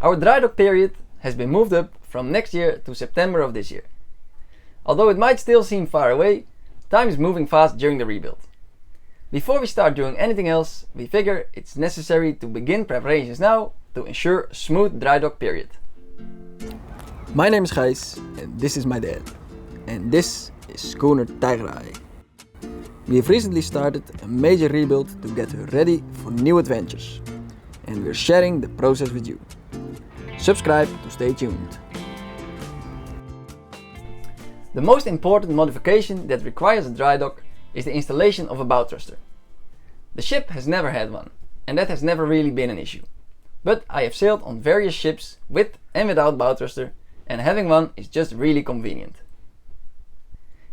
Our dry dock period has been moved up from next year to September of this year. Although it might still seem far away, time is moving fast during the rebuild. Before we start doing anything else, we figure it's necessary to begin preparations now to ensure a smooth dry dock period. My name is Gijs and this is my dad. And this is Schoener Tijgerhaai. We have recently started a major rebuild to get her ready for new adventures. And we're sharing the process with you. Subscribe to stay tuned. The most important modification that requires a dry dock is the installation of a bow thruster. The ship has never had one, and that has never really been an issue. But I have sailed on various ships with and without bow thruster, and having one is just really convenient.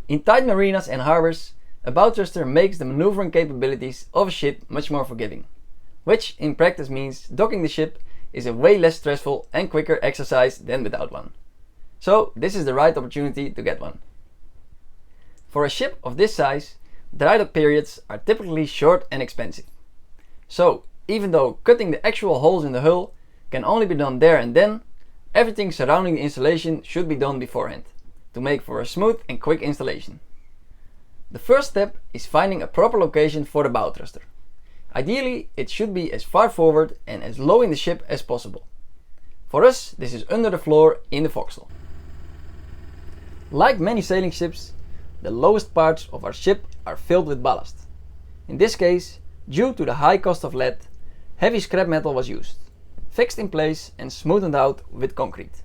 In tight marinas and harbors, a bow thruster makes the maneuvering capabilities of a ship much more forgiving, which in practice means docking the ship is a way less stressful and quicker exercise than without one. So this is the right opportunity to get one. For a ship of this size, dry dock periods are typically short and expensive. So even though cutting the actual holes in the hull can only be done there and then, everything surrounding the installation should be done beforehand to make for a smooth and quick installation. The first step is finding a proper location for the bow thruster. Ideally, it should be as far forward and as low in the ship as possible. For us, this is under the floor in the forecastle. Like many sailing ships, the lowest parts of our ship are filled with ballast. In this case, due to the high cost of lead, heavy scrap metal was used, fixed in place and smoothed out with concrete.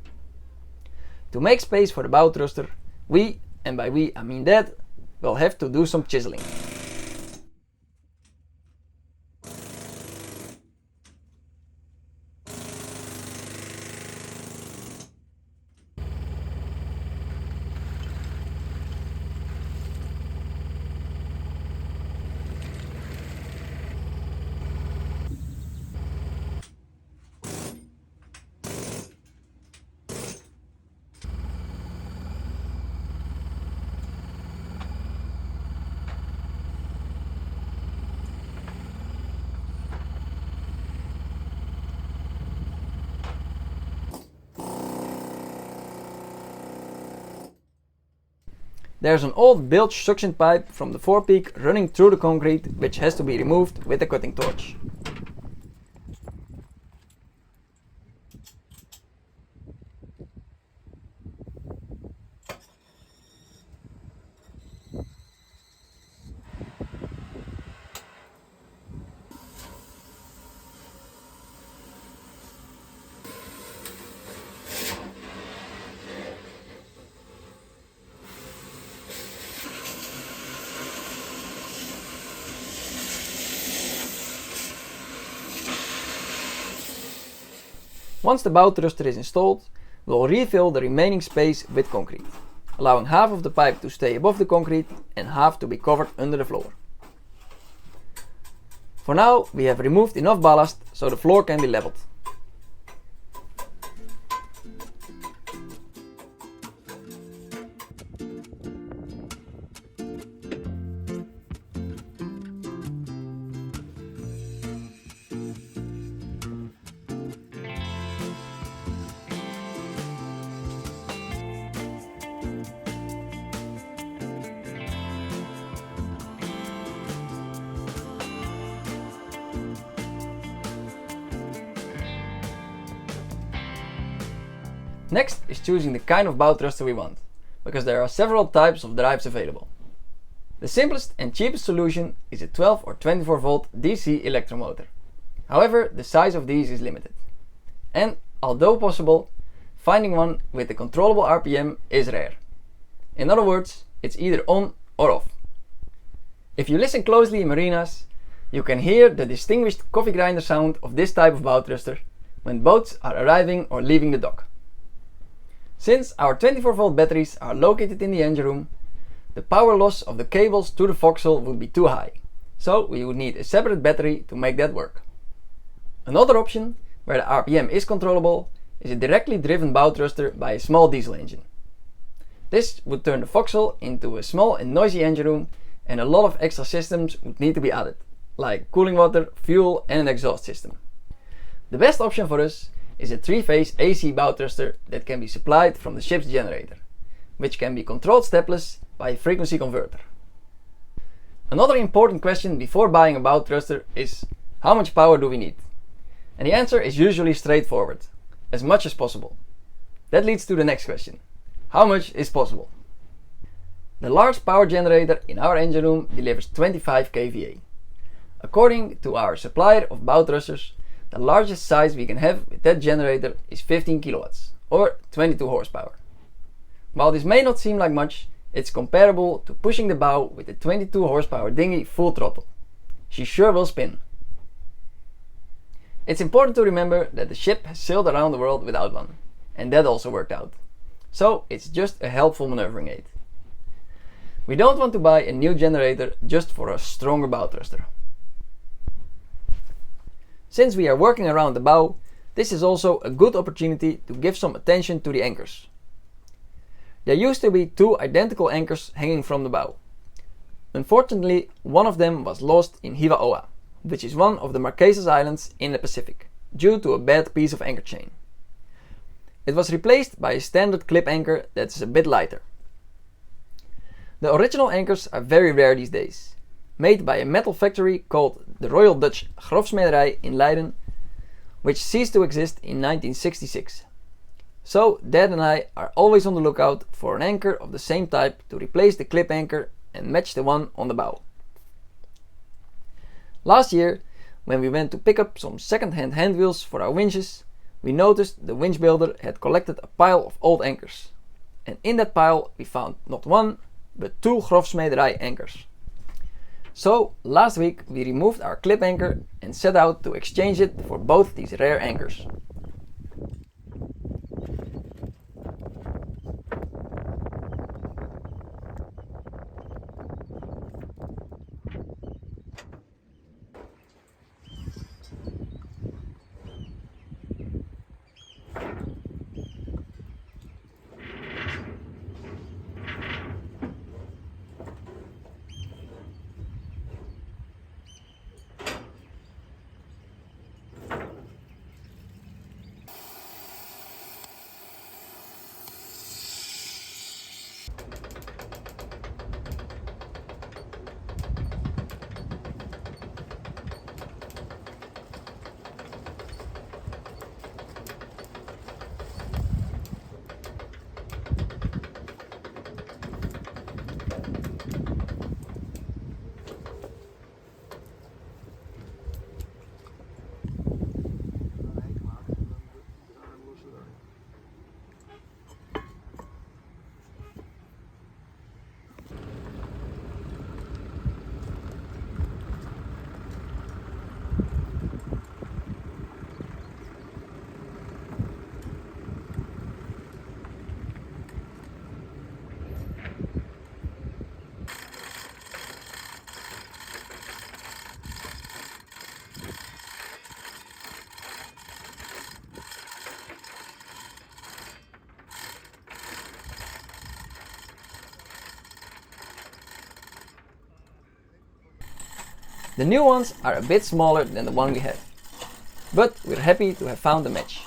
To make space for the bow thruster, we, and by we I mean Dad, will have to do some chiseling. There's an old bilge suction pipe from the forepeak running through the concrete, which has to be removed with a cutting torch. Once the bow thruster is installed, we'll refill the remaining space with concrete, allowing half of the pipe to stay above the concrete and half to be covered under the floor. For now, we have removed enough ballast so the floor can be leveled. Next is choosing the kind of bow thruster we want, because there are several types of drives available. The simplest and cheapest solution is a 12 or 24 volt DC electromotor. However, the size of these is limited. And, although possible, finding one with a controllable RPM is rare. In other words, it's either on or off. If you listen closely in marinas, you can hear the distinguished coffee grinder sound of this type of bow thruster when boats are arriving or leaving the dock. Since our 24 volt batteries are located in the engine room, the power loss of the cables to the forecastle would be too high, so we would need a separate battery to make that work. Another option, where the RPM is controllable, is a directly driven bow thruster by a small diesel engine. This would turn the forecastle into a small and noisy engine room, and a lot of extra systems would need to be added, like cooling water, fuel and an exhaust system. The best option for us is a 3-phase AC bow thruster that can be supplied from the ship's generator, which can be controlled stepless by a frequency converter. Another important question before buying a bow thruster is how much power do we need? And the answer is usually straightforward, as much as possible. That leads to the next question. How much is possible? The large power generator in our engine room delivers 25 kVA. According to our supplier of bow thrusters, the largest size we can have with that generator is 15 kilowatts, or 22 horsepower. While this may not seem like much, it's comparable to pushing the bow with a 22 horsepower dinghy full throttle. She sure will spin. It's important to remember that the ship has sailed around the world without one, and that also worked out. So it's just a helpful maneuvering aid. We don't want to buy a new generator just for a stronger bow thruster. Since we are working around the bow, this is also a good opportunity to give some attention to the anchors. There used to be 2 identical anchors hanging from the bow. Unfortunately, one of them was lost in Hiva-Oa, which is one of the Marquesas Islands in the Pacific, due to a bad piece of anchor chain. It was replaced by a standard clip anchor that is a bit lighter. The original anchors are very rare these days, made by a metal factory called the Royal Dutch Grofsmederij in Leiden, which ceased to exist in 1966. So Dad and I are always on the lookout for an anchor of the same type to replace the clip anchor and match the one on the bow. Last year, when we went to pick up some second-hand hand wheels for our winches, we noticed the winch builder had collected a pile of old anchors. And in that pile we found not 1, but 2 Grofsmederij anchors. So last week we removed our clip anchor and set out to exchange it for both these rare anchors. The new ones are a bit smaller than the one we had, but we're happy to have found a match.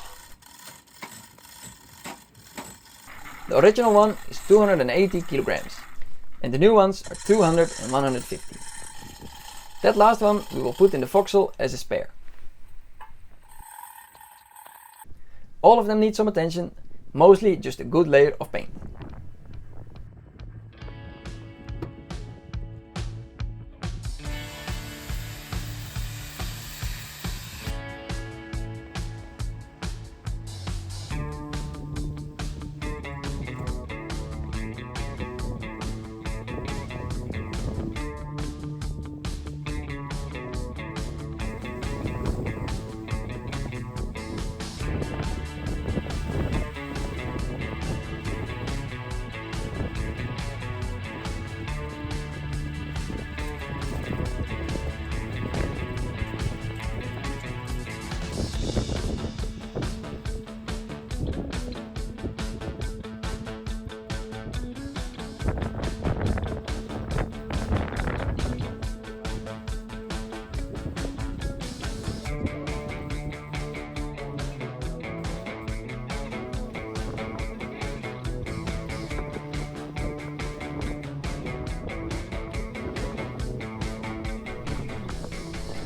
The original one is 280 kilograms, and the new ones are 200 and 150. That last one we will put in the forecastle as a spare. All of them need some attention, mostly just a good layer of paint.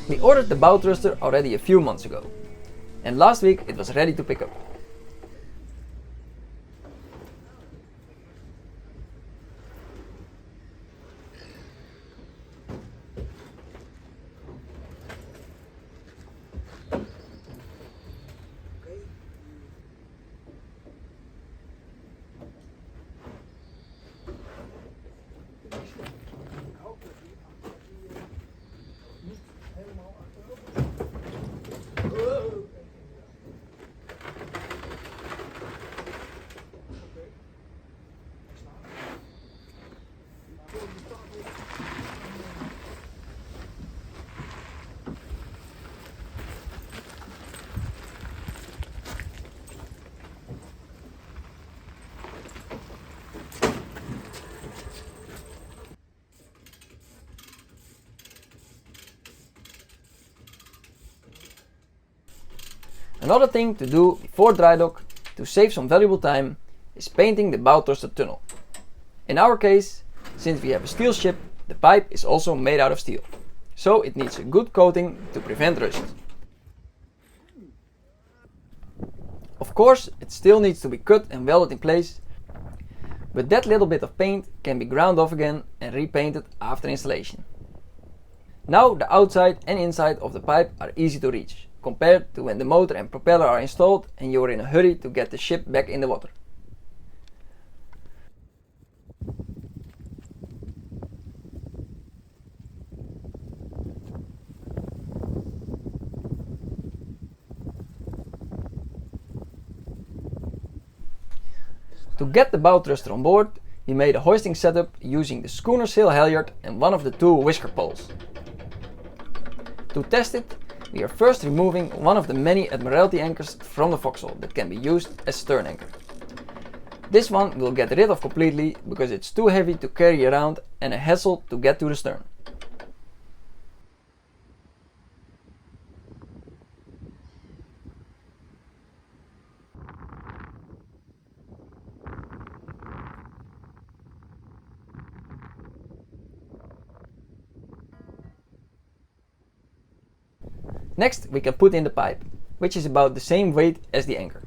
We ordered the bow thruster already a few months ago, and last week it was ready to pick up. Another thing to do before dry dock to save some valuable time is painting the bow thruster tunnel. In our case, since we have a steel ship, the pipe is also made out of steel, so it needs a good coating to prevent rust. Of course, it still needs to be cut and welded in place, but that little bit of paint can be ground off again and repainted after installation. Now the outside and inside of the pipe are easy to reach, compared to when the motor and propeller are installed and you are in a hurry to get the ship back in the water. To get the bow thruster on board, we made a hoisting setup using the Schoener sail halyard and one of the two whisker poles. To test it, we are first removing one of the many Admiralty anchors from the forecastle that can be used as stern anchor. This one we'll get rid of completely because it's too heavy to carry around and a hassle to get to the stern. Next we can put in the pipe, which is about the same weight as the anchor.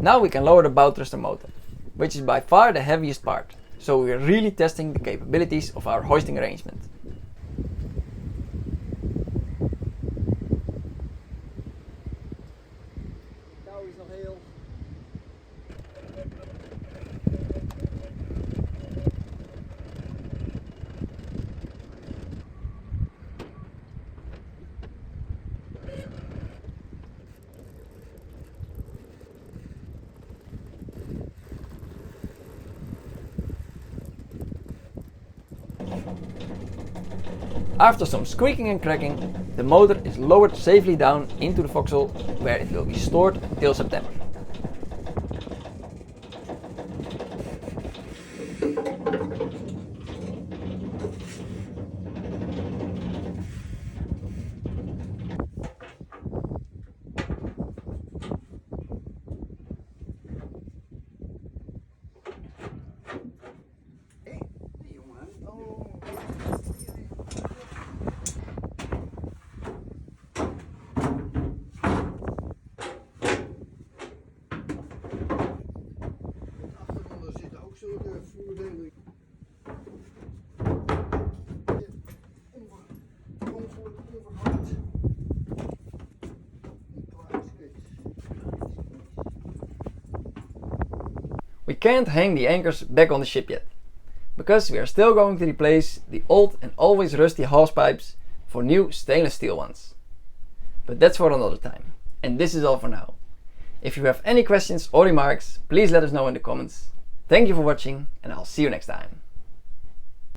Now we can lower the bow thruster motor, which is by far the heaviest part, so we are really testing the capabilities of our hoisting arrangement. After some squeaking and cracking, the motor is lowered safely down into the forecastle where it will be stored till September. We can't hang the anchors back on the ship yet, because we are still going to replace the old and always rusty hawse pipes for new stainless steel ones. But that's for another time, and this is all for now. If you have any questions or remarks, please let us know in the comments. Thank you for watching, and I'll see you next time.